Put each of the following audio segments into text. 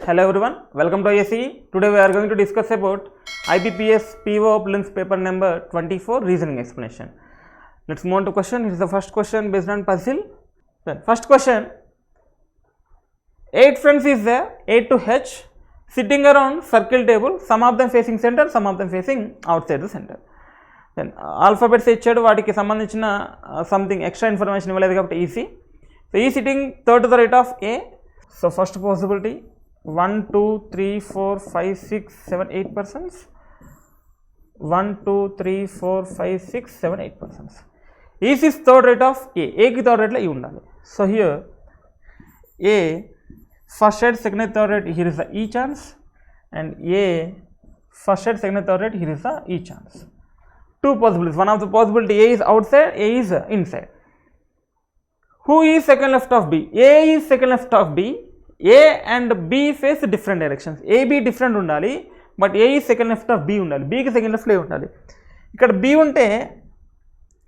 Hello everyone, welcome to ISE. Today we are going to discuss about IBPS PO prelims paper number 24 reasoning explanation. Let's move on to question. Here is the first question based on puzzle. Then first question, 8 friends is there, A to H, sitting around circle table, some of them facing center, some of them facing outside the center. Then alphabets ఇచ్చాడు, వాటికి సంబంధించిన something extra information ఇవ్వలేదు కాబట్టి EC. So ఈ sitting third to the right of A. So first possibility 1 2 3 4 5 6 7 8 persons. 1 2 3 4 5 6 7 8 persons. E C is third right of A. ఏకి third రైట్లో E ఉండాలి. So here A first side, second and third right, here is the E chance, and A first side, second and third right, here is the E chance. Two possibilities. One of the possibility A is outside, A is inside. Who is second left of B? A is second left of B. A and B face different directions. A B different ఉండాలి, but A is second left of B ఉండాలి. B కి second లెఫ్ట్లో ఉండాలి. ఇక్కడ B ఉంటే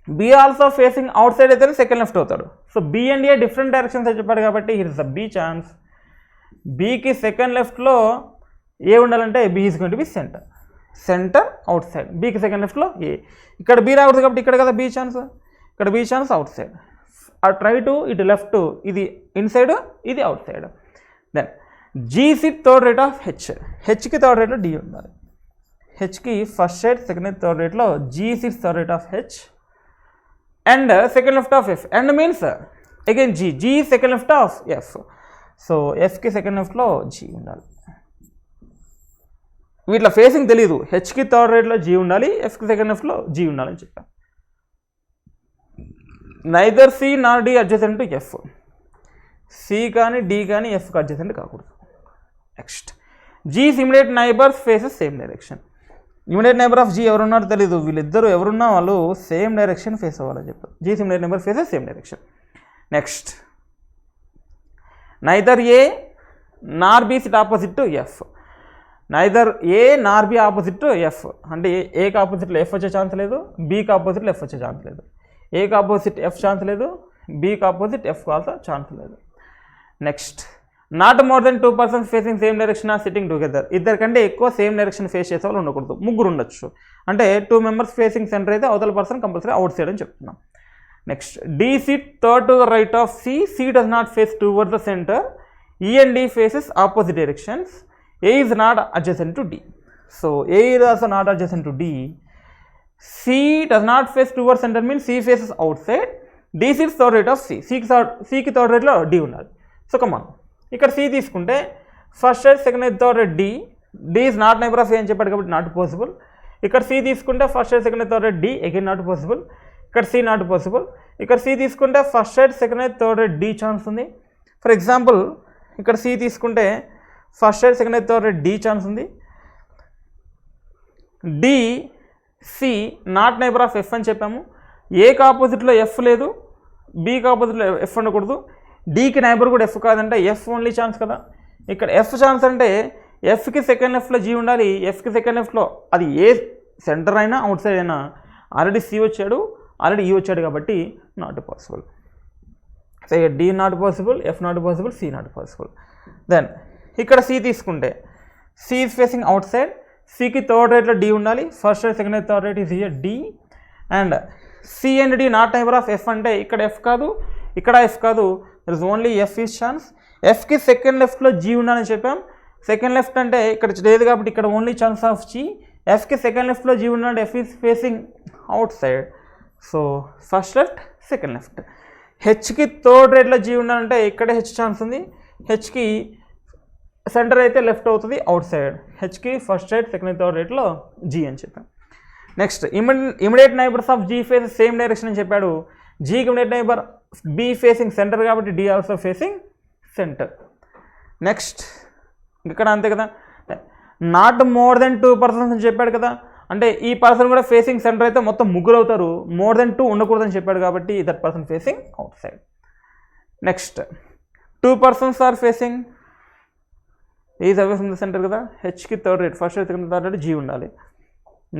B also facing outside అయితే second left అవుతాడు. So B and A different directions అని చెప్పాడు కాబట్టి here is the B chance. బీకి సెకండ్ లెఫ్ట్లో ఏ ఉండాలంటే B is going to be centre. Centre outside. బీకి సెకండ్ లెఫ్ట్లో ఏ. ఇక్కడ బీ రాకూడదు కాబట్టి ఇక్కడ కదా బీ ఛాన్స్, ఇక్కడ బీ ఛాన్స్ అవుట్ సైడ్. అటు రైట్ ఇటు లెఫ్ట్, ఇది ఇన్సైడ్ ఇది outside. Then G sit third right of H. హెచ్కి థర్డ్ రైట్లో డి ఉండాలి. హెచ్కి first side second and third రైట్లో G sit third right of H and second left of F. And means again G. G second left of F. So ఎఫ్కి second లెఫ్ట్లో G ఉండాలి. వీటిలో facing తెలీదు. హెచ్కి third రైట్లో G ఉండాలి, ఎఫ్కి second లెఫ్ట్లో G ఉండాలని చెప్పాను. Neither C nor D adjacent to F. C కానీ డి కానీ ఎఫ్కి అడ్జసెంట్ కాకూడదు. Next G's immediate neighbours faces same direction. Immediate neighbour of G ఎవరున్నారో తెలీదు. వీళ్ళిద్దరూ ఎవరున్నా వాళ్ళు సేమ్ డైరెక్షన్ ఫేస్ అవ్వాలని చెప్పారు. G's immediate neighbour faces same direction. Next neither A nor B sit opposite to F. Neither A nor B opposite to F అంటే ఏకి ఆపోజిట్లో ఎఫ్ వచ్చే ఛాన్స్ లేదు, బీకి ఆపోజిట్లో ఎఫ్ వచ్చే ఛాన్స్ లేదు. ఏకి ఆపోజిట్ ఎఫ్ ఛాన్స్ లేదు, బీకి ఆపోజిట్ ఎఫ్ ఆల్సో ఛాన్స్ లేదు. Next not more then 2 persons facing same direction are sitting together. ఇద్దరికంటే ఎక్కువ సేమ్ డైరెక్షన్ ఫేస్ చేసే వాళ్ళు ఉండకూడదు. ముగ్గురు ఉండొచ్చు. అంటే 2 members ఫేసింగ్ సెంటర్ అయితే అవతల పర్సన్ కంపల్సరీ అవుట్ సైడ్ అని చెప్తున్నాం. Next D sit third to the right of C. C does not face towards the centre. E and D faces opposite directions. A is not adjacent to D. So A is also not adjacent to D. C does not face towards centre means C faces outside. D sits third right of C. సికి third రైట్లో D ఉండాలి. So come on ఇక్కడ C తీసుకుంటే first side second and third right D. D is not neighbour of A అని చెప్పాడు కాబట్టి not possible. ఇక్కడ C తీసుకుంటే first side second and third right D, again not possible. ఇక్కడ సి నాట్ పాసిబుల్. ఇక్కడ C తీసుకుంటే first side second and third right D chance ఉంది. For example ఇక్కడ సి తీసుకుంటే first side second and third right D chance ఉంది. D C not neighbour of F అని చెప్పాము. ఏకి ఆపోజిట్లో ఎఫ్ లేదు, బీకి ఆపోజిట్లో ఎఫ్ ఉండకూడదు. డీకి నైబర్ కూడా ఎఫ్ కాదంటే ఎఫ్ ఓన్లీ ఛాన్స్ కదా. ఇక్కడ ఎఫ్ ఛాన్స్ అంటే ఎఫ్కి సెకండ్ లెఫ్ట్లో జీ ఉండాలి, ఎఫ్కి సెకండ్ లెఫ్ట్లో అది ఏ సెంటర్ అయినా అవుట్ సైడ్ అయినా. ఆల్రెడీ సి వచ్చాడు, ఆల్రెడీ ఈ వచ్చాడు కాబట్టి not possible. So D not possible, F not possible, C not possible. Then ఇక్కడ సి తీసుకుంటే C is facing outside. సికి థర్డ్ రైట్లో డి ఉండాలి. First right second right third right is here D. And C and D not neighbour of F అంటే ఇక్కడ F కాదు, ఇక్కడ F కాదు. There is only F is chance. ఎఫ్కి second లెఫ్ట్లో జీ ఉండాలని చెప్పాం. సెకండ్ లెఫ్ట్ అంటే ఇక్కడ లేదు కాబట్టి ఇక్కడ ఓన్లీ ఛాన్స్ ఆఫ్ జీ. ఎఫ్కి సెకండ్ లెఫ్ట్లో జీ ఉండాలంటే F is facing outside. So first left second left. హెచ్కి థర్డ్ రైట్లో జీ ఉండాలంటే ఇక్కడే హెచ్ ఛాన్స్ ఉంది. హెచ్కి సెంటర్ అయితే లెఫ్ట్ అవుతుంది అవుట్ సైడ్. హెచ్కి ఫస్ట్ రైట్ సెకండ్ థర్డ్ రైట్లో జీ అని చెప్పాం. Next immediate neighbours of G face same direction అని చెప్పాడు. జీకి immediate neighbour B facing centre కాబట్టి D also facing centre. Next ఇక్కడ అంతే కదా. నాట్ మోర్ దెన్ 2 persons అని చెప్పాడు కదా. అంటే ఈ పర్సన్ కూడా ఫేసింగ్ సెంటర్ అయితే మొత్తం ముగ్గురు అవుతారు. మోర్ దెన్ 2 ఉండకూడదని చెప్పాడు కాబట్టి that person facing outside. Next 2 persons are facing is away from the centre కదా. హెచ్కి third right first right second third right G ఉండాలి.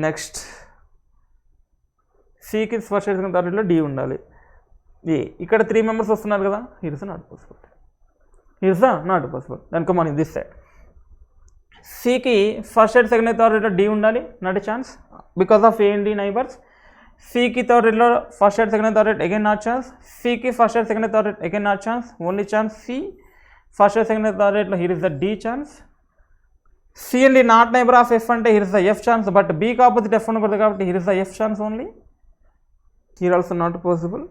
నెక్స్ట్ సికి ఫస్ట్ రైట్ సెకండ్ థర్డ్ రైట్లో డి ఉండాలి. ఏ ఇక్కడ 3 members వస్తున్నారు కదా. Here is not possible. Here is not possible. Then come on in this side. సికి first rate second right third రేట్లో D ఉండాలి, not a chance because of A and D neighbours. సికి third రేట్లో first rate second third right again not chance. సికి first rate second third right again not chance, only chance C. First rate second third రేట్లో here is the D chance. C and D not neighbour of F అంటే here is the F chance, but బీకి opposite F ఉండకూడదు కాబట్టి here is the F chance only. Here also not possible.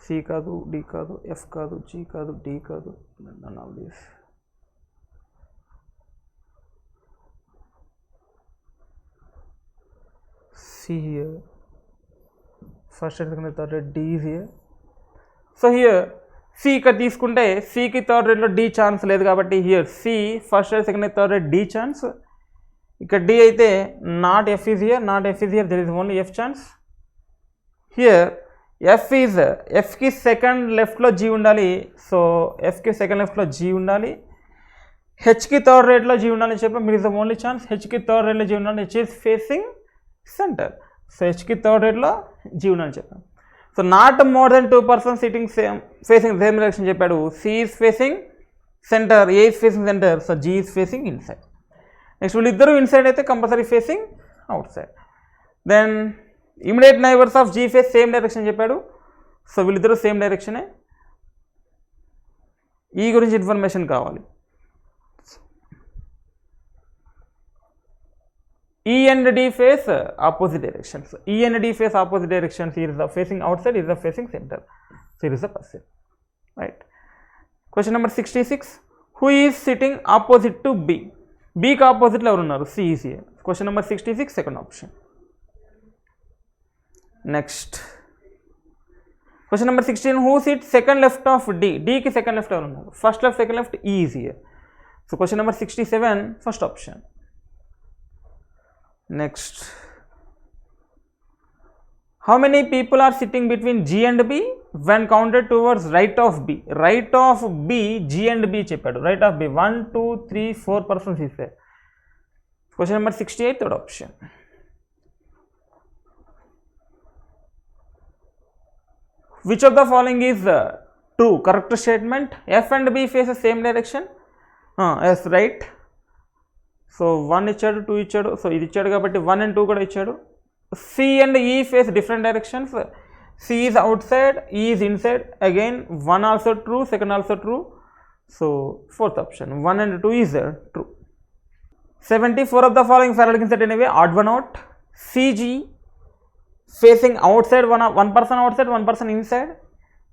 C కాదు, D కాదు, F కాదు, G కాదు, D కాదు, none of these. C here, first rate second third rate, D is here. So here C ఇక్కడ తీసుకుంటే సికి third రేట్లో D chance లేదు కాబట్టి here C first rate second third rate D chance. ఇక్కడ డి అయితే not F is here, not F is here, there is only F chance. Here ఎఫ్కి second లెఫ్ట్లో జీ ఉండాలి, సో ఎఫ్కి సెకండ్ లెఫ్ట్లో జీ ఉండాలి. హెచ్కి థర్డ్ రేట్లో జీ ఉండాలని చెప్పి మీరు ఇస్ ద ఓన్లీ ఛాన్స్. హెచ్కి థర్డ్ రేట్లో జీ ఉండాలి, H is facing centre, so హెచ్కి థర్డ్ రేట్లో జీ ఉండాలని చెప్పాను. So not more then 2 persons sitting facing same direction చెప్పాడు. C is facing centre, A is facing centre, so G is facing inside. Next వీళ్ళిద్దరూ inside అయితే compulsory facing outside. Then immediate neighbours of G face same direction చెప్పాడు, so వీళ్ళిద్దరూ same డైరెక్షనే. ఈ గురించి information కావాలి. E and D face opposite directions. E and D face opposite directions. Here is the facing outside, here is the facing center. So here is the person. Right. Question number 66. Who is sitting opposite to B? B ka opposite lo unnaru. C is here. Question number 66, second option. Next. Question number 16. Who sits second left of D? D ki second left lo unnaru. First left, second left, E is here. So question number 67, first option. Next, how many people are sitting between G and B when counted towards right of B? Right of B, G and B cheppadu. Right of B, 1, 2, 3, 4 persons is there. Question number 68, third option. Which of the following is true? Correct statement. F and B face the same direction. Yes, right. So 1 ఇచ్చాడు, 2 ఇచ్చాడు, so ఇది ఇచ్చాడు కాబట్టి 1 and 2 కూడా ఇచ్చాడు. C and E face different directions. C is outside, E is inside. Again 1 also true, second also true. So fourth option 1 and 2 is true. 74 of the following Farada's set anyway, odd one out. CG facing outside, one person outside, one person inside.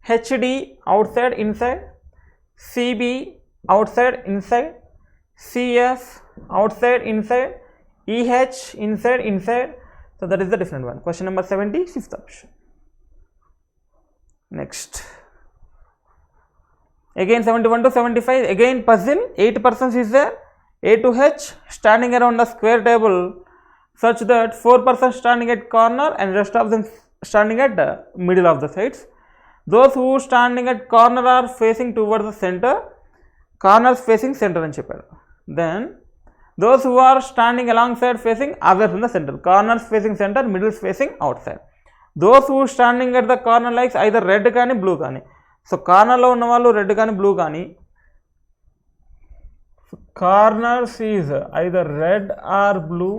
HD outside, inside. CB outside, inside. CF outside, inside. EH inside, inside. So that is the different one. Question number 70, fifth option. Next, again 71 to 75, again puzzle. 8 persons is there, A to H, standing around the square table such that 4 persons standing at corner and rest of them standing at the middle of the sides. Those who standing at corner are facing towards the center, corners facing center అని చెప్పారు. Then those who are standing alongside facing away from the center, corners facing center, middle facing outside. Those who standing at the corner likes either red కానీ blue కానీ. So కార్నర్లో ఉన్న వాళ్ళు red కానీ blue కానీ. Corners is either red or blue.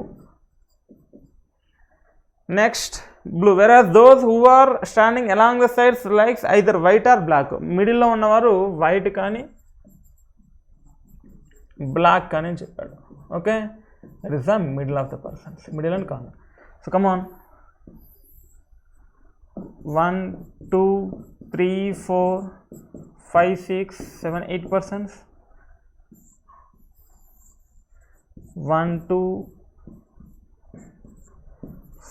Next blue. whereas those who are standing along the sides likes either white or black. మిడిల్లో ఉన్నవారు white కానీ బ్లాక్ కానీ అని చెప్పాడు. Okay, that is the middle of the persons, middle and corner. So come on, 1, 2, 3, 4, 5, 6, 7, 8 persons. 1, 2,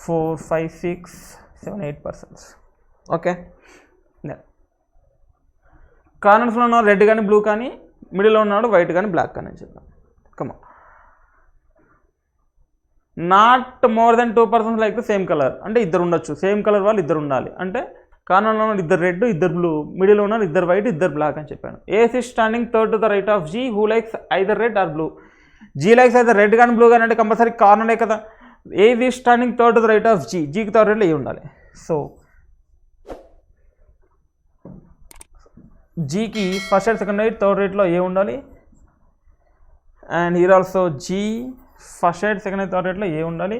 4, 5, 6, 7, 8 persons. Okay, కార్నర్స్లో ఉన్న red కానీ blue కానీ, మిడిల్లో ఉన్నాడు వైట్ కానీ బ్లాక్ కానీ అని చెప్పాం. Comma, not more then 2 persons like the same colour. అంటే ఇద్దరు ఉండొచ్చు, సేమ్ కలర్ వాళ్ళు ఇద్దరు ఉండాలి. అంటే కార్నర్లో ఉన్న ఇద్దరు రెడ్, ఇద్దరు బ్లూ, మిడిల్లో ఉన్నారు ఇద్దరు వైట్, ఇద్దరు బ్లాక్ అని చెప్పాను. A's is standing third to the right of G who likes either red or blue. G likes అయితే రెడ్ కానీ బ్లూ కానీ అంటే కంపల్సరీ కార్నరే కదా. A's is standing third to the right of G, జీకి థర్డ్ రైట్లో ఏ ఉండాలి. So జీకి first rate second right third రేట్లో ఏ ఉండాలి, and here also G first rate second right third రేట్లో ఏ ఉండాలి.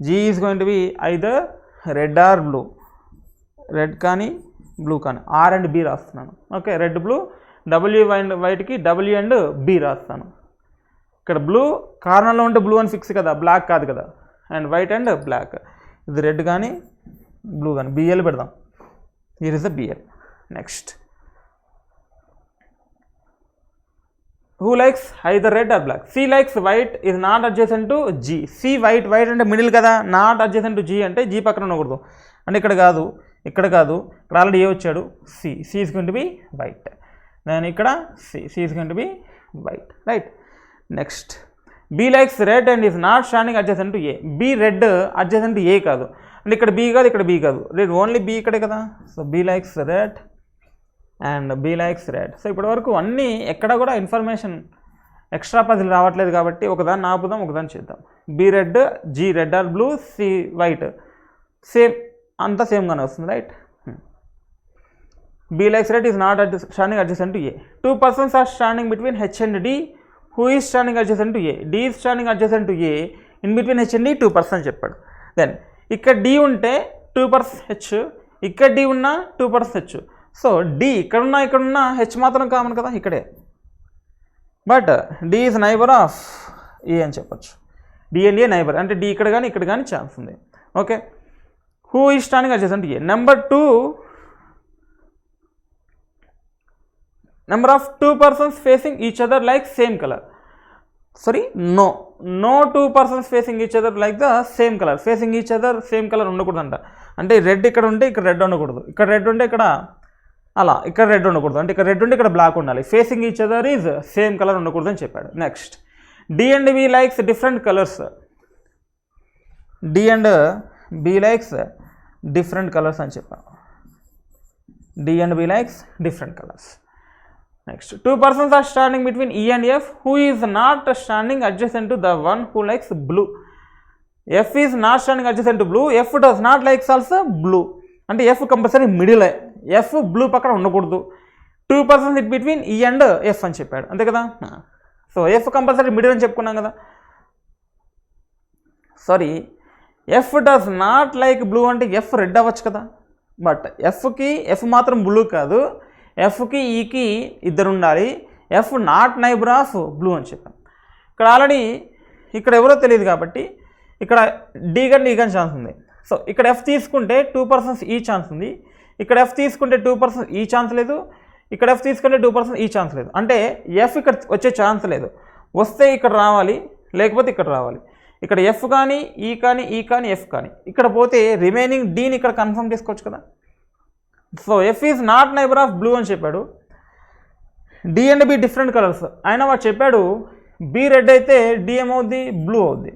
G is going to B either red or blue, red కానీ blue కానీ, ఆర్ అండ్ బి రాస్తున్నాను. Okay, red blue, W and వైట్కి W and B రాస్తాను. ఇక్కడ blue కార్నర్లో ఉంటే బ్లూ అని ఫిక్స్ కదా, బ్లాక్ కాదు కదా, అండ్ వైట్ అండ్ బ్లాక్. ఇది రెడ్ కానీ బ్లూ కానీ, బిఎల్ పెడదాం. Here is the BL. Next, who likes either red or black? C likes white is not adjacent to G. C white, white అంటే middle కదా, not adjacent to G అంటే G పక్కన ఉండకూడదు. అంటే ఇక్కడ కాదు, ఇక్కడ కాదు, ఇక్కడ ఆల్రెడీ ఏ వచ్చాడు, C. C is going to be white. then ఇక్కడ C is going to be white, right? next, B likes red and is not standing adjacent to A. B red adjacent to A కాదు, అంటే ఇక్కడ B కాదు, ఇక్కడ B కాదు, red only B ఇక్కడే కదా. So B likes red and B likes red. So ఇప్పటి వరకు అన్నీ ఎక్కడ కూడా ఇన్ఫర్మేషన్ ఎక్స్ట్రా పజిల్ రావట్లేదు కాబట్టి ఒకదాన్ని ఆపుదాం, ఒకదాన్ని చేద్దాం. B red, G red or blue, C white, same అంతా సేమ్గానే వస్తుంది, right? B likes red is not standing adjacent to A. 2 persons are standing between H and D. Who is standing adjacent to A? D is standing adjacent to A. In between H and D 2 persons చెప్పాడు. Then ఇక్కడ D ఉంటే 2 persons H, ఇక్కడ D ఉన్నా 2 persons H. So D ఇక్కడున్నా H మాత్రం common కదా ఇక్కడే, but D is neighbour of A అని చెప్పచ్చు. డి అండ్ ఏ నైబర్, అంటే డి ఇక్కడ కానీ ఇక్కడ కానీ ఛాన్స్ ఉంది. Okay, who is standing adjacent to A. Number 2, number of 2 persons facing each other like same colour. Sorry, no 2 persons facing each other like the same colour. Facing each other same colour ఉండకూడదంట. అంటే red ఇక్కడ ఉంటే ఇక్కడ red ఉండకూడదు, ఇక్కడ red ఉంటే ఇక్కడ అలా, ఇక్కడ రెడ్ ఉండకూడదు, అంటే ఇక్కడ రెడ్ ఉంటే ఇక్కడ బ్లాక్ ఉండాలి. Facing each other is same colour ఉండకూడదు అని చెప్పాడు. Next, D and B likes different colours. D and B likes different colours అని చెప్పాను. D and B likes different colours. Next, 2 persons are standing between E and F. Who is not standing adjacent to the one who likes blue. F is not standing adjacent to blue. F does not likes also blue. అంటే F compulsory middle, F blue పక్కన ఉండకూడదు. 2 persons it between E and F అని చెప్పాడు, అంతే కదా. So F compulsory middle అని చెప్పుకున్నాం కదా. Sorry, F does not like blue అంటే ఎఫ్ రెడ్ అవ్వచ్చు కదా, బట్ ఎఫ్ మాత్రం బ్లూ కాదు, ఎఫ్కి ఈకి ఇద్దరు ఉండాలి. F not neighbour of blue అని చెప్పాను. ఇక్కడ ఆల్రెడీ ఇక్కడ ఎవరో తెలియదు కాబట్టి ఇక్కడ డి కానీ ఛాన్స్ ఉంది. సో ఇక్కడ ఎఫ్ తీసుకుంటే 2 persons ఈ ఛాన్స్ ఉంది, ఇక్కడ ఎఫ్ తీసుకుంటే 2 persons ఈ ఛాన్స్ లేదు, ఇక్కడ ఎఫ్ తీసుకుంటే 2 persons ఈ ఛాన్స్ లేదు. అంటే ఎఫ్ ఇక్కడ వచ్చే ఛాన్స్ లేదు, వస్తే ఇక్కడ రావాలి, లేకపోతే ఇక్కడ రావాలి. ఇక్కడ ఎఫ్ కానీ ఈ కానీ ఈ కానీ ఎఫ్ కానీ, ఇక్కడ పోతే రిమైనింగ్ డీని ఇక్కడ కన్ఫర్మ్ చేసుకోవచ్చు కదా. So F is not neighbour of blue అని చెప్పాడు. D and B different colours, అయినా వాడు చెప్పాడు బి రెడ్ అయితే డి ఏమవుద్ది, బ్లూ అవుద్ది.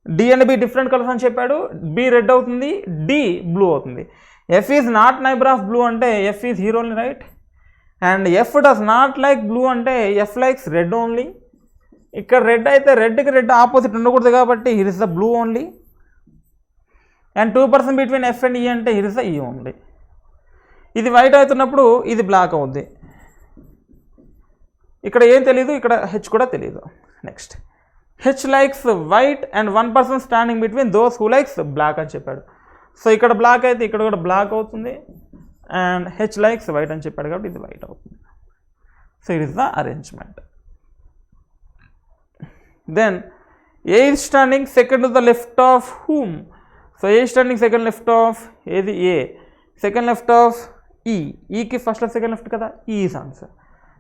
D and B different colours అని చెప్పాడు, బి రెడ్ అవుతుంది, డి బ్లూ అవుతుంది. F is not neighbour of blue అంటే F is here only, right? And F does not like blue అంటే ఎఫ్ లైక్స్ రెడ్ ఓన్లీ. ఇక్కడ red అయితే రెడ్కి red opposite ఉండకూడదు కాబట్టి here is the blue only. And 2 persons between F and ఈ అంటే here is the ఈ only. ఇది వైట్ అవుతున్నప్పుడు ఇది బ్లాక్ అవుద్ది. ఇక్కడ ఏం తెలీదు, ఇక్కడ హెచ్ కూడా తెలీదు. Next, H likes white and 1 person standing between those who likes black అని చెప్పాడు. సో ఇక్కడ బ్లాక్ అయితే ఇక్కడ కూడా బ్లాక్ అవుతుంది, అండ్ హెచ్ లైక్స్ వైట్ అని చెప్పాడు కాబట్టి ఇది వైట్ అవుతుంది. So it is the arrangement. Then A is standing second to the left of whom. So A standing second left of ఏది, ఏ సెకండ్ లెఫ్ట్ ఆఫ్ ఈ. ఈకి first left second left కదా, ఈ is answer.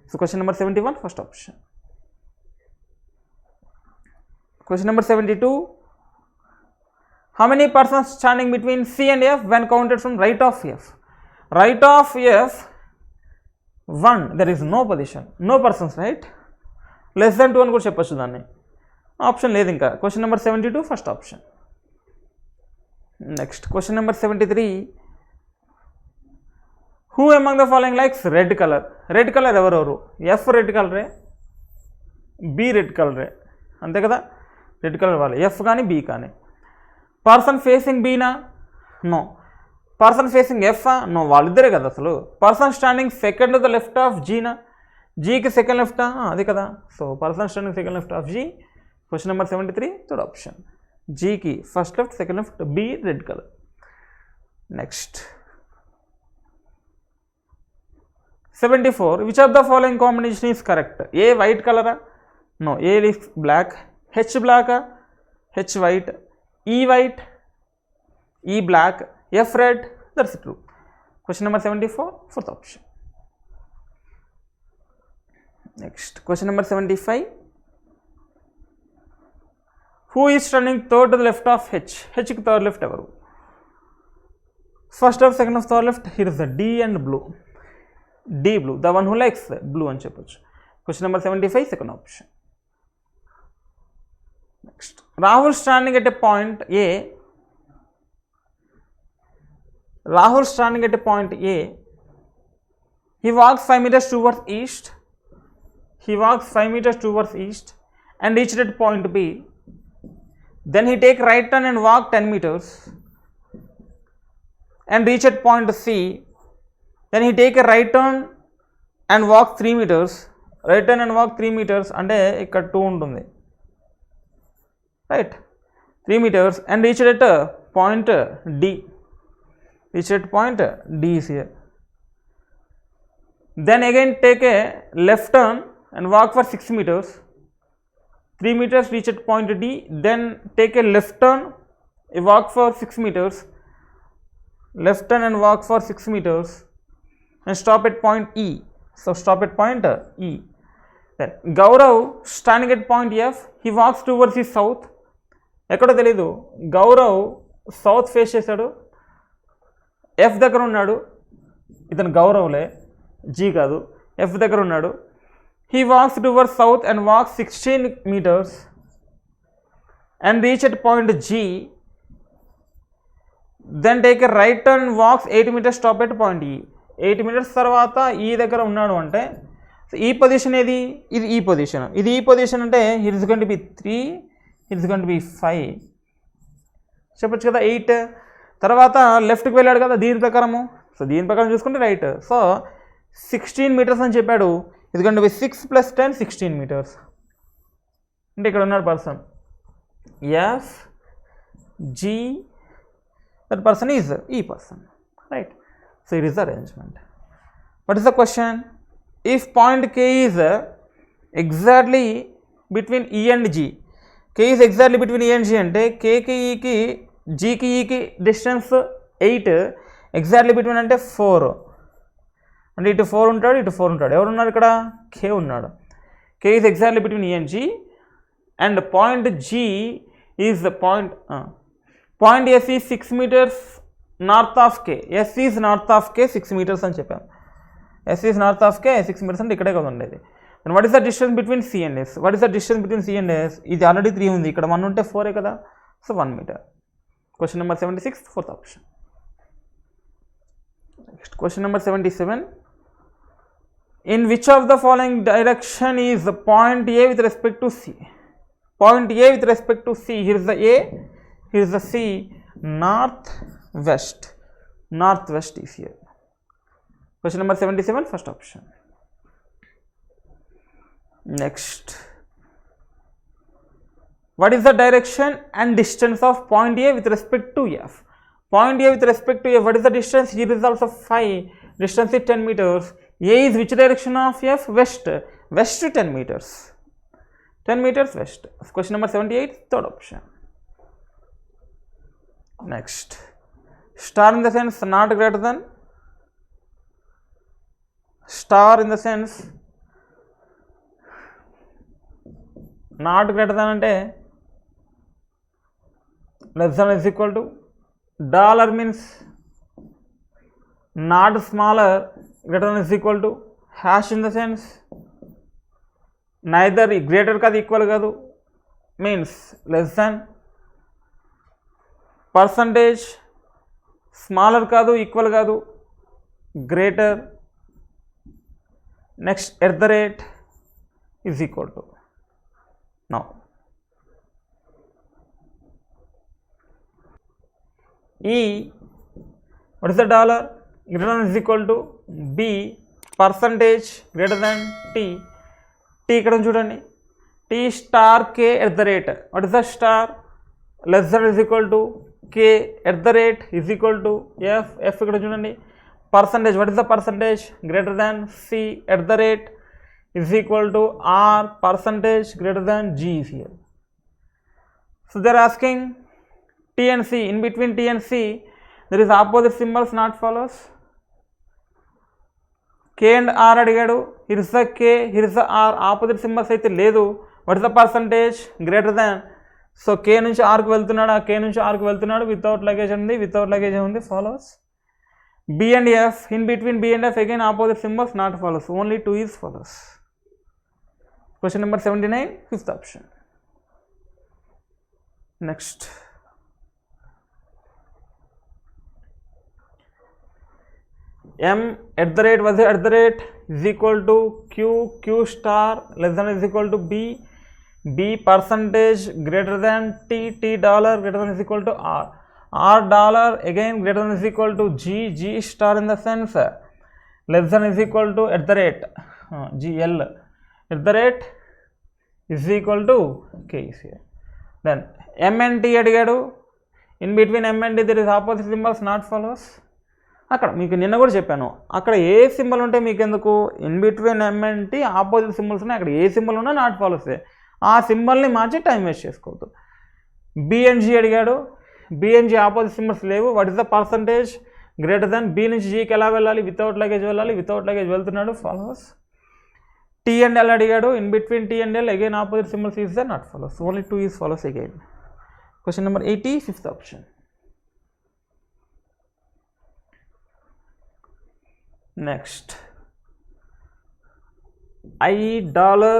So question number 71 first option. Question number 72. How many persons standing between C and F when counted from right of F? Right of F 1, there is no position, no persons, right? Less than 2 అని కూడా చెప్పచ్చు దాన్ని, option లేదు ఇంకా. Question number 72 first option. Next question number 73. Who among the following likes red color? Red colour ఎవరెవరు? F red కలరే, B red కలరే, అంతే కదా. రెడ్ కలర్ వాళ్ళు ఎఫ్ కానీ బి కానీ. పర్సన్ ఫేసింగ్ బీనా? No. Person facing F no, వాళ్ళిద్దరే కదా అసలు. Person standing second to the left of జీనా, జీకి సెకండ్ లెఫ్టా, అది కదా. So person standing second left of G. Question number 73 third option. జీకి first left second left, B red colour. Next 74 which of the following combination is correct. A white కలరా, no. A is black, H బ్లాకా, H white, E white, E black, F red, that's true. Question number 74 fourth option. Next question number 75 who is running third to the left of H. హెచ్కి third left ఎవరు? First of second of third left, here is the D and blue. D blue, the one who likes blue అని చెప్పొచ్చు. Question number 75 second option. Next Rahul standing at a point A. Rahul standing at a point A. He walks 5 meters towards east. He walks 5 meters towards east and reached at point B. Then he take right turn and walk 10 meters and reach at point C. Then he take a right turn and walk 3 meters. Right turn and walk 3 meters అంటే ఇక్కడ 2 ఉంటుంది, right. 3 meters and reached at point D. Reach at point D is here. Then again take a left turn and walk for 6 meters. 3 meters reach at point D. Then take a left turn, walk for 6 meters. Left turn and walk for 6 meters and stop at point E. So stop at point E. Then Gaurav standing at point F. He walks towards the south. ఎక్కడో తెలీదు. Gaurav south face చేశాడు, F దగ్గర ఉన్నాడు. ఇతను గౌరవ్లే, G కాదు, F దగ్గర ఉన్నాడు. He walks towards south and walks 16 meters and reach at point G. Then take a right turn, walks 8 meters, stop at point E. 8 meters తర్వాత ఈ దగ్గర ఉన్నాడు అంటే ఈ పొజిషన్ ఏది? ఇది ఈ పొజిషన్. ఇది ఈ పొజిషన్ అంటే hit is going to B 3, hit is going to B 5 చెప్పచ్చు కదా. 8 తర్వాత లెఫ్ట్కి వెళ్ళాడు కదా దీని ప్రకారము. సో దీని ప్రకారం చూసుకుంటే రైట్. సో 16 meters అని చెప్పాడు. ఇది గోయింగ్ టు బి 6 + 10 16 meters. అంటే ఇక్కడ ఉన్నాడు person F G, that person is E person, right. So it is the arrangement. What is the question? If point K is exactly between E and G. K is exactly between E and G అంటే కేకి ఈకి జీకి ఈకి distance 8, exactly between అంటే 4. అంటే ఇటు 4 ఉంటాడు, ఇటు 4 ఉంటాడు. ఎవరు ఉన్నారు ఇక్కడ? కే ఉన్నాడు. K is exactly between E and G and point G is point S is 6 meters north of K. S is north of K 6 meters అని చెప్పాను. S is north of K 6 meters అంటే ఇక్కడే కదా ఉండేది. And what is the distance between C and S? What is the distance between C and S? ఇది already 3 ఉంది, ఇక్కడ 1 ఉంటే 4 కదా. So 1 meter. Question number 76 fourth option. Next question number 77. In which of the following direction is the point A with respect to C? Point A with respect to C. Here is the A, here is the C. Northwest. Northwest is here. Question number 77 first option. Next. What is the direction and distance of point A with respect to F? Point A with respect to F, what is the distance? Here is also 5. Distance is 10 meters. A is which direction of F? West. West to 10 meters. 10 meters west. Question number 78, third option. Next. Star in the sense not greater than. Star in the sense not greater than అంటే less than is equal to. Dollar means not smaller, greater than is equal to. Hash in the sense neither greater కాదు equal కాదు, means less than. Percentage smaller కాదు equal కాదు, greater. Next at the rate is equal to. Now ఈ what is the dollar greater than is equal to B percentage greater than T. T ఇక్కడ చూడండి, T star K at the rate, what is the star less than is equal to K at the rate is equal to F. F ఇక్కడ చూడండి percentage, what is the percentage greater than C at the rate is equal to R percentage greater than G is here. So they are asking T and C. In between T and C there is opposite symbols not follows. K and R అడిగాడు, here is the K, here is the R, opposite symbols అయితే లేదు. What is the percentage greater than? So K నుంచి R కు వెళ్తున్నాడు, ఆ K నుంచి R కు వెళ్తున్నాడు, వితౌట్ లగేజ్ ఉంది, వితౌట్ లగేజ్ ఉంది, follows. B and F, in between B and F again opposite symbols not follows, only 2 is follows. Question number 79, fifth option. Next, M at the rate was at the rate is equal to Q, Q star less than is equal to B, B percentage greater than T, T dollar greater than is equal to R, R dollar again greater than is equal to G, G star in the sense less than is equal to at the rate GL at the rate is equal to K is here. Then M and T అడిగాడు, in between M and T there is opposite symbols not follows. అక్కడ మీకు నిన్న కూడా చెప్పాను, అక్కడ ఏ symbol ఉంటే మీకు ఎందుకు, in between M and T opposite symbols ఉన్నాయి, అక్కడ ఏ సింబల్ ఉన్నా నాట్ ఫాలోస్, ఆ సింబల్ని మార్చి టైం వేస్ట్ చేసుకోవద్దు. B and G అడిగాడు, B and G opposite symbols లేవు, what is the percentage greater than, B నుంచి Gకి ఎలా వెళ్ళాలి, వితౌట్ లగేజ్ వెళ్ళాలి, వితౌట్ లగేజ్ వెళ్తున్నాడు, ఫాలోస్. T and L అడిగాడు, in between T and L again opposite symbols is there not follows, only 2 is follows again. Question number 80, fifth option. Next, I dollar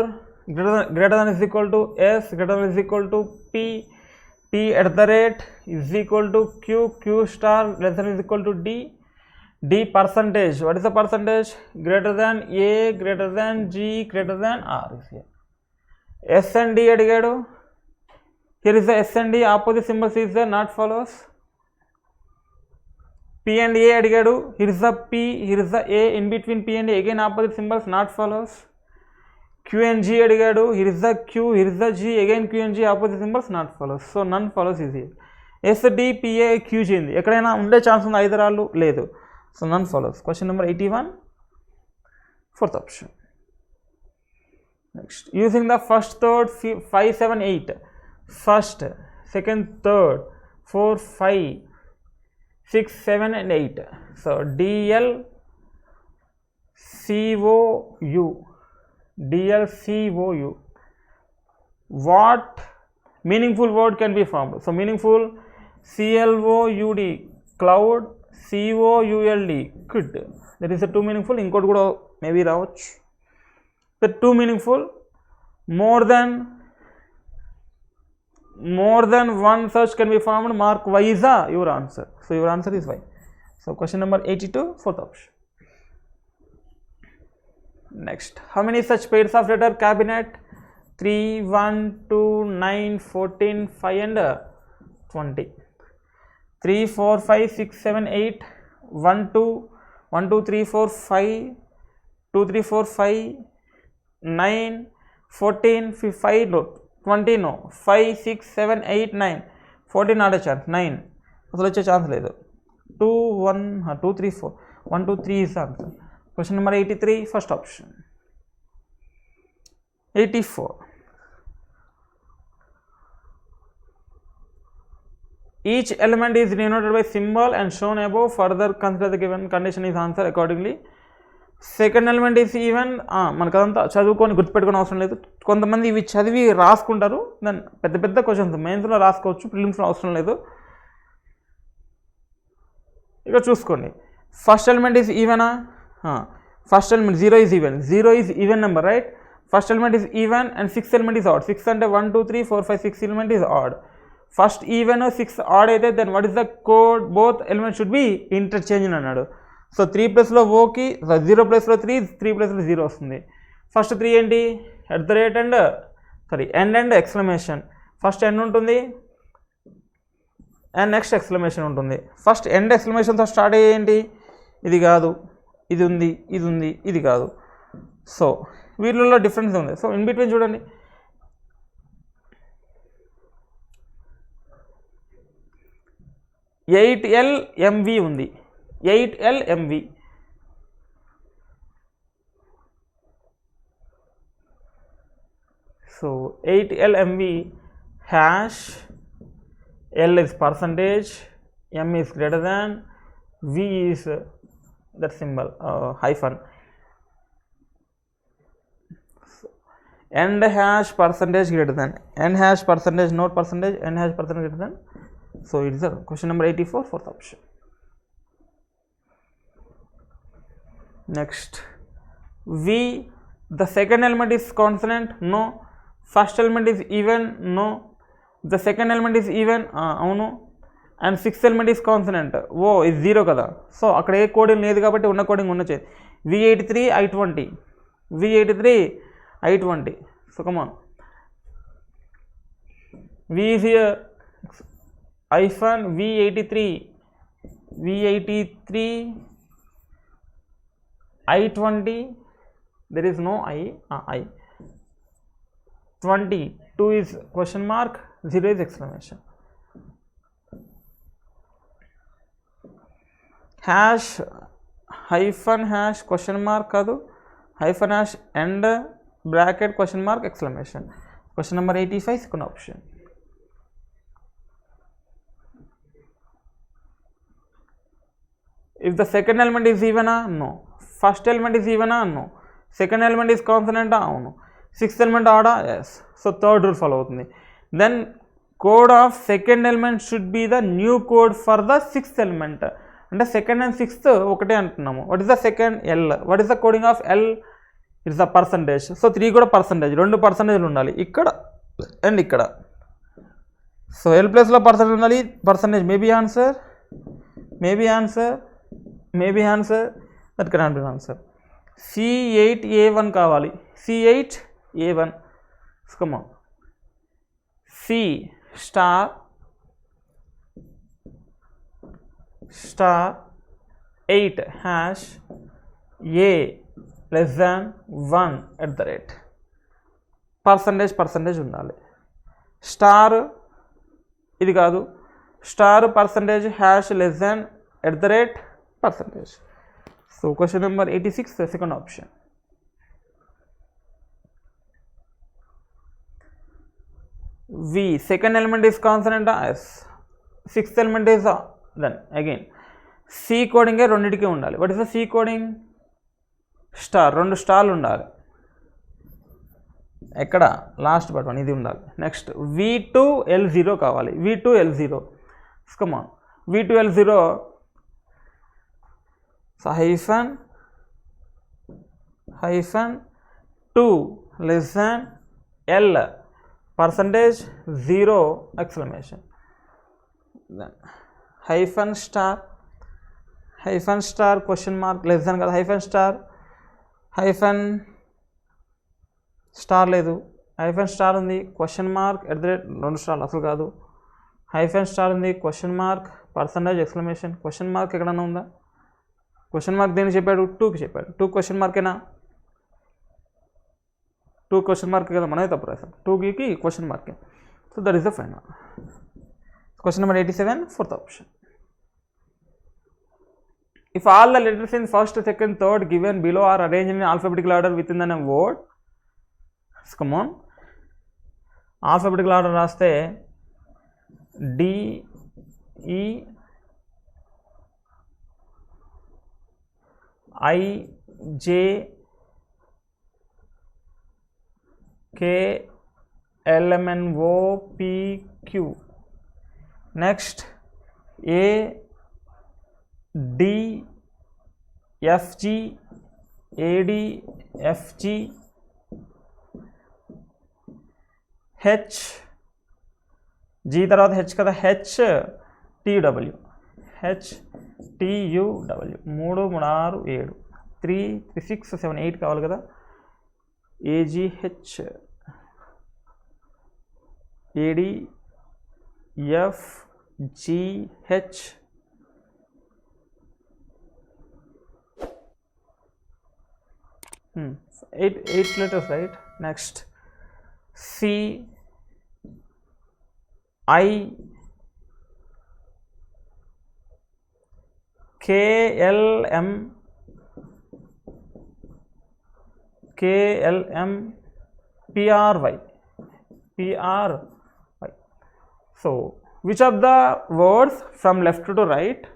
greater than is equal to S greater than is equal to P, P at the rate is equal to Q, Q star less than is equal to D, D percentage, what is the percentage greater than A greater than G greater than R is here. S and D అడిగాడు, here is the S and D opposite symbols is there not follows. P and A అడిగాడు, here is the P, here is the A, in between P and A again opposite symbols not follows. Q and G అడిగాడు, here is the Q, here is the G, again Q and G opposite symbols not follows, so none follows is here. S D P A Q G ఉంది, ఎక్కడైనా ఉండే chance ఉంది, ఐదు రాళ్ళు లేదు, so none follows. Question number 81, fourth option. Next, using the first, third, 5, 7, 8, first, second, third, 4, 5, 6, 7 and 8. So DL COU, DL COU. What meaningful word can be formed? So meaningful CLOUD, cloud, COULD, could. That is a two meaningful. Incode kuda maybe రావచ్చు. The two meaningful, more than one search can be formed. Mark Y is your answer. So your answer is Y. So question number 82, fourth option. Next, how many such pairs of letter cabinet? 3, 1, 2, 9, 14, 5 and 20. 3, 4, 5, 6, 7, 8, 1, 2, 1, 2, 3, 4, 5, 2, 3, 4, 5, 9, 14, 5, no, 20 no, 5, 6, 7, 8, 9, 14 not a chance, 9, అసలు వచ్చే chance లేదు. 2, 1, 2, 3, 4, 1, 2, 3 is answer. Question number 83, first option. 84. Each element is denoted by symbol and shown above. Further consider the given condition is answer accordingly. Second element is even, మనకు అదంతా చదువుకొని గుర్తుపెట్టుకునే అవసరం లేదు. కొంతమంది ఇవి చదివి రాసుకుంటారు, దాని పెద్ద పెద్ద క్వశ్చన్స్ మెయిన్స్లో రాసుకోవచ్చు, ప్రిలిమ్స్లో అవసరం లేదు. ఇక చూసుకోండి, ఫస్ట్ ఎలిమెంట్ ఈజ్ ఈవెనా, first element 0 is even, 0 is even number right. First element is even and 6th element is odd. 6 అంటే 1, 2, 3, 4, 5, 6 element is odd. First even 6 odd అయితే then what is the code, both element should be interchange అని అన్నాడు. So 3 ప్లస్లో ఓకి 0 ప్లస్లో 3, 3 ప్లస్లో 0 వస్తుంది. First 3 ఏంటి, at the rate and end and exclamation. First end ఉంటుంది, అండ్ నెక్స్ట్ ఎక్స్క్లమేషన్ ఉంటుంది. ఫస్ట్ ఎండ్ ఎక్స్క్లమేషన్తో స్టార్ట్ అయ్యేంటి, ఇది కాదు, ఇది ఉంది, ఇది ఉంది, ఇది కాదు. సో వీళ్ళలో డిఫరెన్స్ ఉంది. సో ఇన్ బిట్వీన్ చూడండి, $8LMV ఉంది, $8LMV. So 8LMV hash, L is percentage, M is greater than, V is that symbol hyphen. So, end hash percentage greater than, end hash percentage not percentage, end hash percentage greater than. So it is the question number 84, fourth option. Next, V, the second element is consonant, no. First element is even, no. The second element is even, అవును. And sixth element is consonant, ఓ ఇది 0 కదా. So అక్కడ ఏ coding లేదు కాబట్టి ఉన్న coding ఉండొచ్చు. V83 I20, V83 I20. So come on, V is here, hyphen V83 I20, there is no I, 22 is question mark, 0 is exclamation. Hash, hyphen hash question mark కాదు, hyphen hash and bracket question mark exclamation. Question number 85, second option. If the second element is even, no. First element is even, no. Second element is consonant, అవును. Sixth element odd, yes. So third rule follow అవుతుంది. Then code of second element should be the new code for the sixth element. అంటే second and sixth ఒకటే అంటున్నాము. What is the second, L. What is the coding of L, it's the percentage. So 3 కూడా percentage, 2 పర్సంటేజ్లు ఉండాలి ఇక్కడ and ఇక్కడ. So L ప్లస్లో percentage ఉండాలి, percentage maybe answer, maybe answer, maybe answer, that cannot B answer. C8A1 కావాలి, C8A1. Come on, C star 8 hash A less than 1 at the rate. Percentage ఉండాలి. Star ఇది కాదు, star percentage hash less than at the rate percentage. So question number 86, second option. V, second element is consonant, S. Sixth element is then again C coding రెండింటికి ఉండాలి. What is the C coding, star, 2 స్టార్లు ఉండాలి. ఎక్కడ last button ఇది ఉండాలి. Next V2L0 కావాలి, V2L0. Come on, V2L0. So hyphen 2 less than L percentage 0 exclamation. Then hyphen star question mark less than కదా, hyphen star లేదు, hyphen star ఉంది, question mark at the rate, 2 స్టార్లు అసలు కాదు. hyphen star ఉంది, question mark, percentage exclamation. Question mark ఎక్కడన్నా ఉందా? Question mark దేనికి చెప్పాడు, 2కి చెప్పాడు. 2 క్వశ్చన్ మార్కేనా, 2 క్వశ్చన్ మార్క్ కదా, మనమే తప్పు రాసాం. 2కి క్వశ్చన్ మార్కే. So that is the final. Question number 87, fourth option. If all the letters in first, second, third given below are arranged in alphabetical order within the name word, come on, alphabetical order రాస్తే D, E, I, J, K, L, M, N, O, P, Q. Next A, D, F, G, A, D, F, G, H, G తర్వాత H కదా, H, T, W, H, T, U, W. 3, 3, 6, 7, 3, 6, 7, 8 కావాలి కదా. A, G, H, A, D, F, GH, eight letters, right? Next, C, I, K, L, M, P, R, Y. So which of the words from left to right,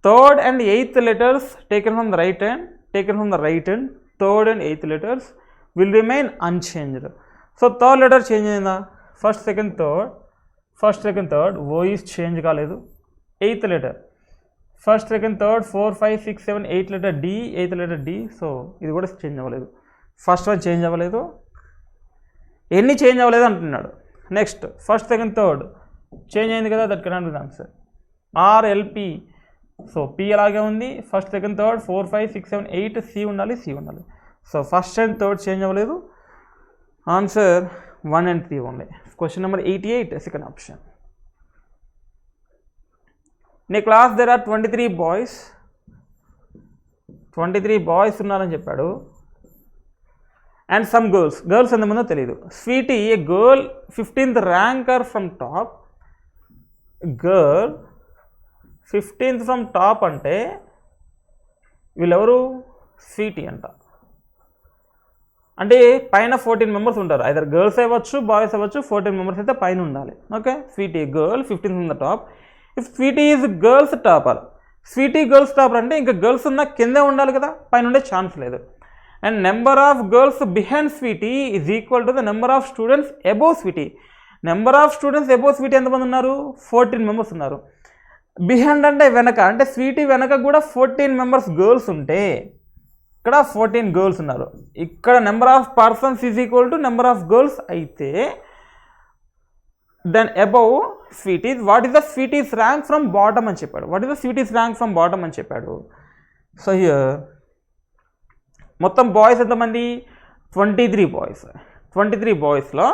third and eighth letters taken from the right hand, third and eighth letters will remain unchanged. So third letter change అయిందా? first second third O is change కాలేదు. eighth letter first second third 4 5 6 7 8 letter D, eighth letter D. So ఇది కూడా change అవ్వలేదు. First one change అవ్వలేదు, ఎన్ని change అవ్వలేదు అంటున్నాడు. Next first second third change అయింది కదా, that cannot be the answer. RLP, so P అలాగే ఉంది. ఫస్ట్ సెకండ్ థర్డ్ 4 5 6 7 8 C ఉండాలి. So first and third change అవ్వలేదు. Answer 1 and 3 only. Question number 88, second option. In a class there are 23 boys. 23 boys ఉన్నారని చెప్పాడు. And some girls ఎంతమందో తెలియదు. Sweety, a girl 15th ranker from top. Girl 15th from top అంటే వీళ్ళెవరు? Sweety అంట. అంటే పైన 14 మెంబర్స్ ఉంటారు. ఐదర్ గర్ల్స్ అవ్వచ్చు, బాయ్స్ అవ్వచ్చు. 14 మెంబర్స్ అయితే పైన ఉండాలి. Okay, Sweety girl 15th from the top. If Sweety is girls topper, Sweety girls topper అంటే ఇంకా గర్ల్స్ ఉన్న కిందే ఉండాలి కదా, పైన ఉండే ఛాన్స్ లేదు. And number of girls behind Sweety is equal to the number of students above Sweety. Number of students above Sweety ఎంతమంది ఉన్నారు? 14 మెంబర్స్ ఉన్నారు. బిహైండ్ అంటే వెనక, అంటే స్వీటీ వెనక కూడా 14 మెంబర్స్ గర్ల్స్ ఉంటే ఇక్కడ 14 గర్ల్స్ ఉన్నారు. ఇక్కడ number of persons is equal to number of girls అయితే then above Sweety, what is the Sweety's rank from bottom అని చెప్పాడు. సో హియర్ మొత్తం బాయ్స్ ఎంతమంది? 23 బాయ్స్. 23 బాయ్స్లో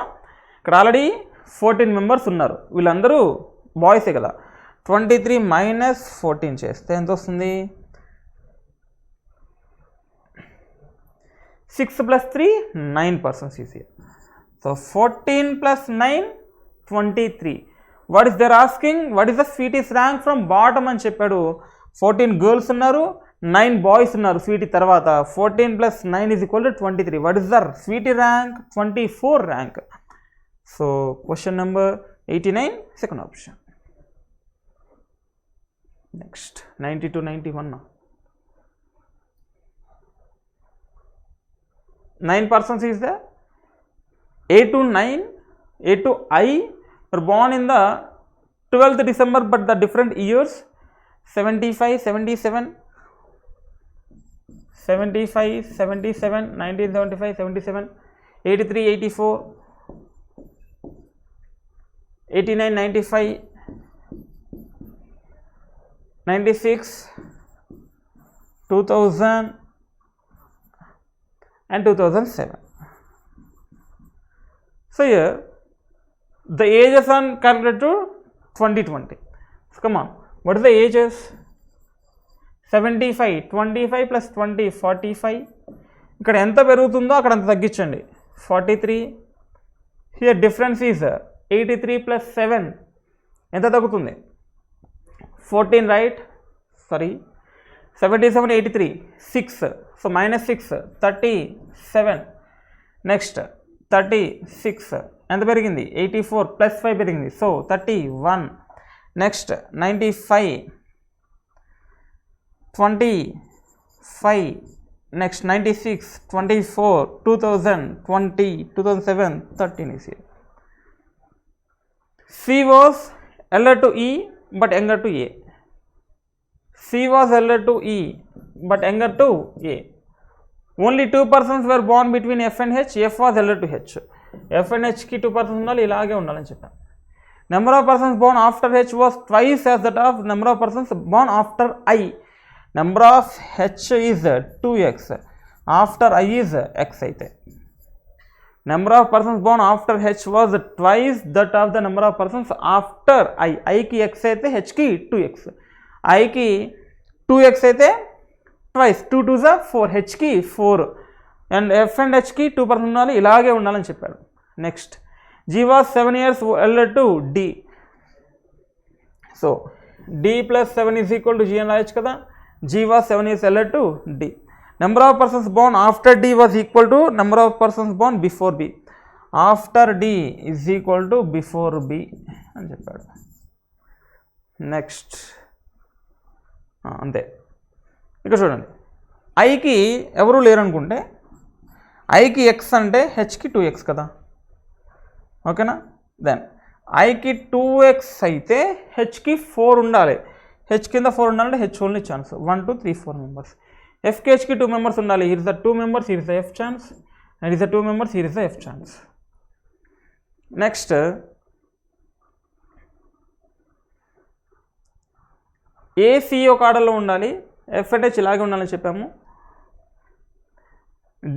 ఇక్కడ ఆల్రెడీ 14 మెంబర్స్ ఉన్నారు. వీళ్ళందరూ బాయ్సే కదా. 23 మైనస్ 14 చేస్తే ఎంత వస్తుంది? 6 + 3 9% easy. So 14 + 9 23. What is there asking? What is the Sweety's rank from bottom అని చెప్పాడు. 14 గర్ల్స్ ఉన్నారు, 9 బాయ్స్ ఉన్నారు స్వీటీ తర్వాత. 14 + 9 is equal to 23. What is the Sweety rank? 24 rank. So question number 89, second option. Next 90 to 91. 9% is there. A to I were born in the 12th December, but the different years 75, 77, 1975, 77, 83, 84, 89, 95, 96, 2000 and 2007. So here the ages are calculated to 2020. So come on, what is the ages? 75, 25 plus 20 45. ఇక్కడ ఎంత పెరుగుతుందో అక్కడ అంత తగ్గించండి. 43. Here difference is 83 plus 7 ఎంత తగ్గుతుంది? 14, right? Sorry, 77 83 6. So -6 37. Next 36 ఎంత పెరిగింది? 84 + 5 పెరిగింది. So 31. Next 95 25. Next 96 24 2000 20 2007 13 is here. C was elder to E but younger to A. C was elder to E but younger to A. Only 2 persons were born between F and H. F was elder to H. F and H కి 2 persons ఉండాలి, ఇలాగే ఉండాలని చెప్పాను. Number of persons born after H was twice as that of number of persons born after I. Number of H is 2x, after I is x అయితే. Number of persons born after H was twice that of the number of persons after I. ఐకి x అయితే హెచ్కి 2x, ఐకి 2x అయితే twice, 2 2s 4, హెచ్కి 4 and F and హెచ్కి 2 persons ఉండాలి, ఇలాగే ఉండాలని చెప్పాడు. Next G was 7 years elder to D. So D plus 7 is equal to G అని రాయొచ్చు కదా. G was 7 years elder to D. Number of persons born after D was equal to number of persons born before B. After D is equal to before B అని చెప్పాడు. Next అంతే. ఇక్కడ చూడండి, ఐకి ఎవరు లేరు అనుకుంటే ఐకి ఎక్స్ అంటే హెచ్కి 2x కదా, ఓకేనా. దెన్ ఐకి 2x అయితే హెచ్కి 4 ఉండాలి. హెచ్ కింద 4 ఉండాలంటే హెచ్ ఓన్లీ ఛాన్స్ 1 2 3 4 మెంబర్స్. ఎఫ్కి హెచ్కి 2 members ఉండాలి. Here is the 2 members, here is the F chance, and is the 2 members, here is the F chance. Next A C ఒక ఆర్డర్లో ఉండాలి, ఎఫ్ అండ్ హెచ్ ఇలాగే ఉండాలని చెప్పాము.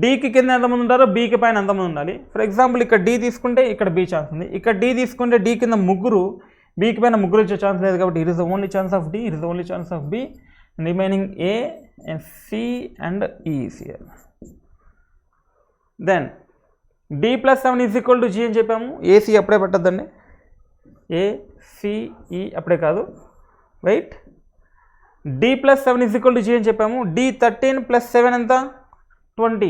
డీకి కింద ఎంతమంది ఉంటారో బీకి పైన ఎంతమంది ఉండాలి. ఫర్ ఎగ్జాంపుల్ ఇక్కడ డి తీసుకుంటే ఇక్కడ బి ఛాన్స్ ఉంది, ఇక్కడ డి తీసుకుంటే డి కింద ముగ్గురు, బీకి పైన ముగ్గురు వచ్చే ఛాన్స్ లేదు కాబట్టి it is the only chance of D, it is the only chance of B, remaining A and C and E is here. Then D plus 7 is equal to G అని చెప్పాము. ఏసీ అప్పుడే పెట్టద్దండి, A C E అప్పుడే కాదు, right. D plus 7 is equal to G అని చెప్పాము. D 13 + 7 ఎంత 20,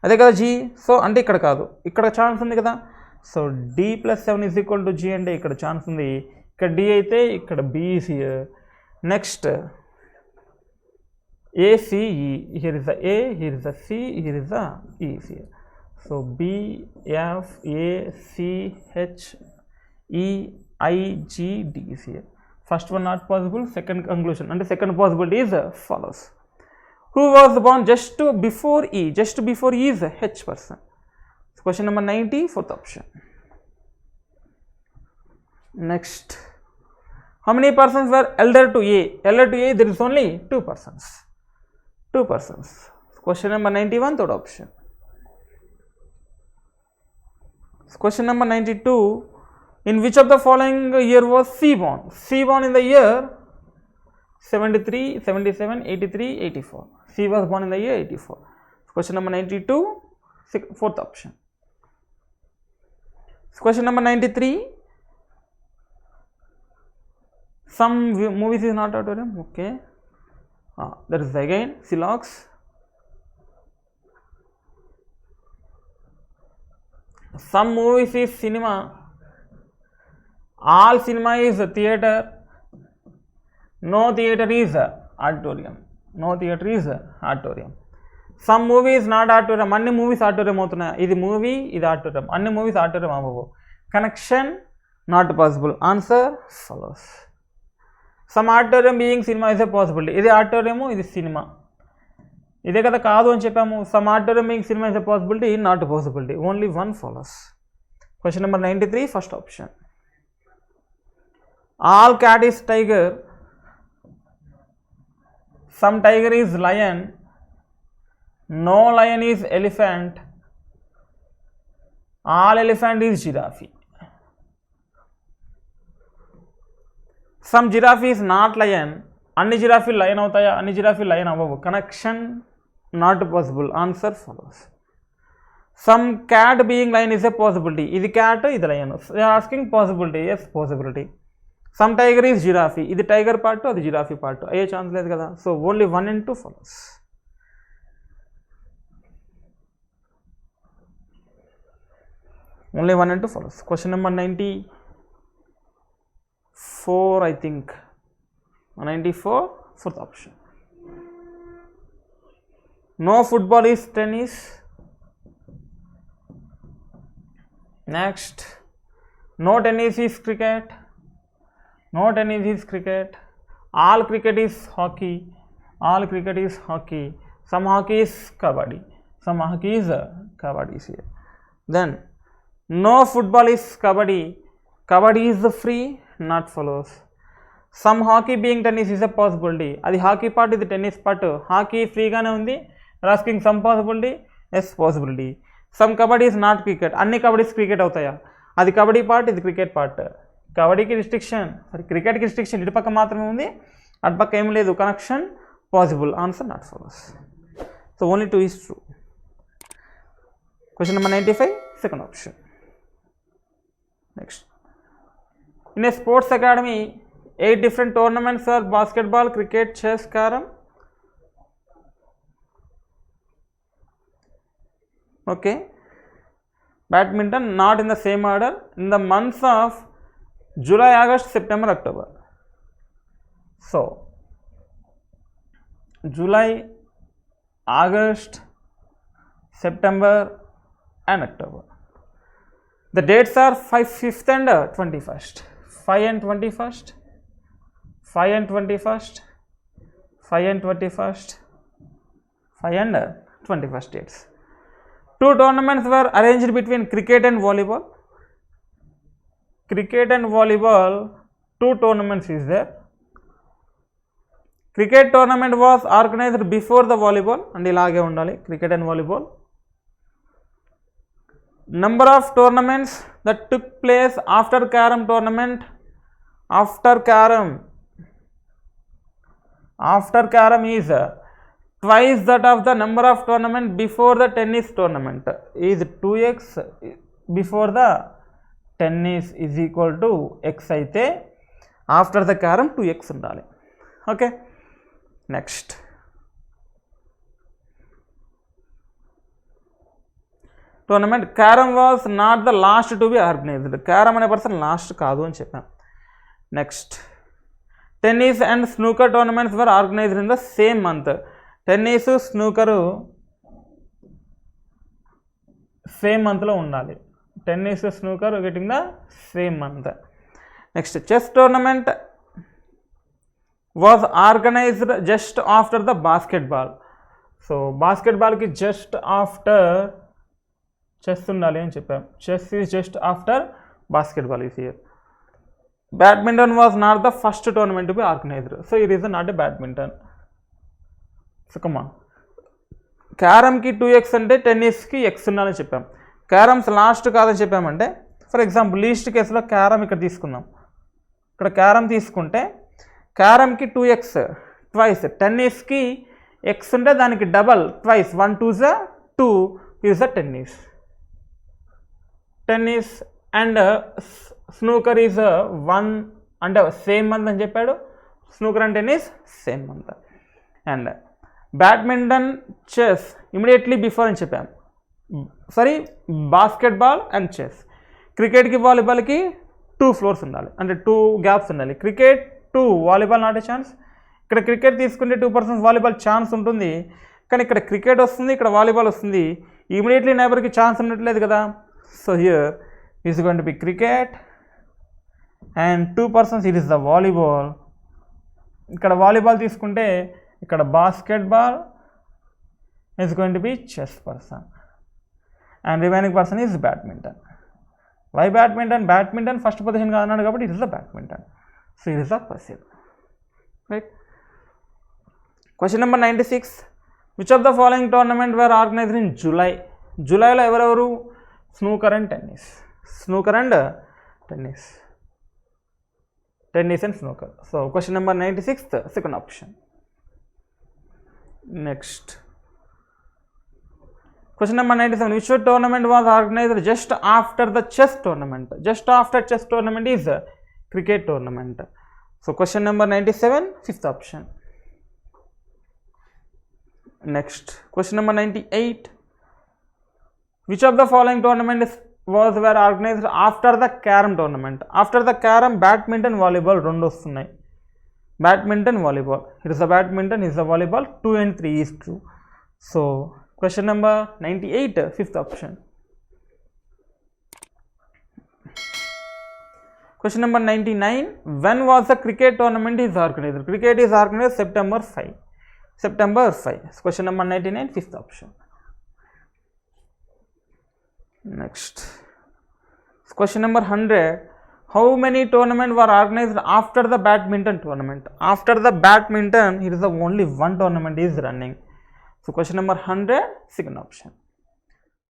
అదే కదా జీ. సో అంటే ఇక్కడ కాదు, ఇక్కడ ఛాన్స్ ఉంది కదా. So D plus 7 is equal to G అంటే ఇక్కడ ఛాన్స్ ఉంది, ఇక్కడ డి అయితే ఇక్కడ BC. Next ACE, here is the A, here is the C, here is the EC. So BFACHEIGDC. First one not possible, second conclusion, and the second possibility is follows. Who was born just before E? Just before E is H person. Question number 90, fourth option. Next, how many persons were elder to A? Elder to A, there is only 2 persons. 2 persons. Question number 91, third option. Question number 92, in which of the following year was C born? C born in the year 73, 77, 83, 84. C was born in the year 84. Question number 92, fourth option. Question number 93, some movies is not auditorium, okay. That is again Silox. Some movies is cinema, all cinema is theater, no theater is auditorium, no theater is auditorium. Some movies not auditorium, అన్ని movies auditorium అవుతున్నాయి. ఇది movie, ఇది auditorium, అన్ని movies auditorium అవ్వవు. Connection not possible. Answer follows. Some auditorium being cinema is a possibility. ఇది auditorium, ఇది cinema, ఇదే కదా కాదు అని చెప్పాము. Some auditorium being cinema is a possibility, not possibility. Only one follows. Question number 93, first option. All cat is tiger, some tiger is lion, no lion is elephant, all elephant is giraffe. Some giraffe is not lion, అన్ని giraffe lion అవుతాయా? అన్ని giraffe lion అవ్వవు. Connection not possible. Answer follows. Some cat being lion is a possibility. ఇది cat, ఇది lion. Asking possibility, yes possibility. Some tiger is giraffe. ఇది tiger part, అది giraffe part, అయ్యే chance లేదు కదా. So only 1 and 2 follows. Only 1 and 2 follows. Question number 94, I think. 94, fourth option. No football is tennis. Next, no tennis is cricket. No tennis is cricket. All cricket is hockey. All cricket is hockey. Some hockey is kabaddi. Some hockey is kabaddi here. Then no football is kabaddi. Kabaddi is free, not follows. Some hockey being tennis is a possibility. Adi hockey part, ఇది tennis part. Hockey free గానే ఉంది. Asking some possibility, yes possibility. Some kabaddi is not cricket, అన్ని కబడ్డీస్ cricket అవుతాయా? అది kabaddi part, ఇది cricket part. కబడ్డీకి restriction, sorry క్రికెట్కి restriction ఇటు పక్క మాత్రమే ఉంది, అటు పక్క ఏం లేదు, connection possible. Answer not follows. So only 2 is true. Question number 95, second option. Next. In a sports academy, 8 different tournaments are basketball, cricket, chess, carom. Okay. Badminton not in the same order. In the months of July, August, September, October. So, July, August, September and October. The dates are 5th and 21st. 5 and 21st, 5 and 21st, 5 and 21st, 5 and 21st dates. 2 tournaments were arranged between cricket and volleyball. Cricket and volleyball, 2 tournaments is there. Cricket tournament was organized before the volleyball, and ilage undali cricket and volleyball. Number of tournaments that took place after carom tournament, after carom is twice that of the number of tournament before the tennis tournament, is 2x before the tennis is equal to x అయితే after the carom 2x ఉండాలి. Okay, next tournament. Carom was not the last to be organized. Carom అనే person last కాదు అని చెప్పాం. Next, tennis and snooker tournaments were organized in the same month. Tennis, snooker same మంత్లో ఉండాలి. Tennis, snooker getting the same month. Next, chess tournament was organized just after the basketball. So బాస్కెట్బాల్కి just after chess ఉండాలి అని చెప్పాం. Chess is just after basketball is here. Badminton was not the first tournament to be organized. So ఈ reason not a badminton. So comma, క్యారమ్కి 2x అంటే టెన్నిస్కి x ఉండాలని చెప్పాం. క్యారమ్స్ లాస్ట్ కాదని చెప్పామంటే, ఫర్ ఎగ్జాంపుల్ లీస్ట్ కేసులో క్యారమ్ ఇక్కడ తీసుకుందాం. ఇక్కడ క్యారమ్ తీసుకుంటే క్యారమ్కి 2x ట్వైస్, టెన్నిస్కి x ఉంటే దానికి double twice, 1 2s 2 is the tennis. Tennis and snooker is 1 అంటే సేమ్ మంత్ అని చెప్పాడు. Snooker and tennis same month. And badminton, chess immediately before అని చెప్పాం. Sorry, basketball and chess. క్రికెట్కి వాలీబాల్కి 2 ఫ్లోర్స్ ఉండాలి, అంటే 2 గ్యాప్స్ ఉండాలి. Cricket 2, volleyball not a chance. ఇక్కడ క్రికెట్ తీసుకుంటే 2% వాలీబాల్ ఛాన్స్ ఉంటుంది, కానీ ఇక్కడ క్రికెట్ వస్తుంది, ఇక్కడ వాలీబాల్ వస్తుంది. ఇమీడియట్లీ నైబర్కి ఛాన్స్ ఉండట్లేదు కదా. So here is going to be cricket and 2% it is the volleyball. ఇక్కడ వాలీబాల్ తీసుకుంటే ఇక్కడ basketball is going to be chess person and remaining person is badminton. Why badminton? Badminton first position కాదన్నాడు కాబట్టి it is the badminton. So it is the person, right. Question number 96. Which of the following tournament were organized in July? జూలైలో ఎవరెవరు? Snooker and tennis. Snooker and tennis. Tennis and snooker. So question number 96, second option. Next, question number 97. Which tournament was organized just after the chess tournament? Just after chess tournament is a cricket tournament. So question number 97, fifth option. Next, question number 98. Which of the following tournaments were organized after the carom tournament? After the carom, badminton, volleyball రెండు వస్తున్నాయి. Badminton, volleyball. It is the badminton, is the volleyball. 2 and 3 is true. So question number 98, fifth option. Question number 99. When was the cricket tournament is organized? Cricket is organized September 5. September 5. Question number 99, fifth option. Next, question number 100. How many tournaments were organized after the badminton tournament? After the badminton, it is the only one tournament is running. So question number 100, second option.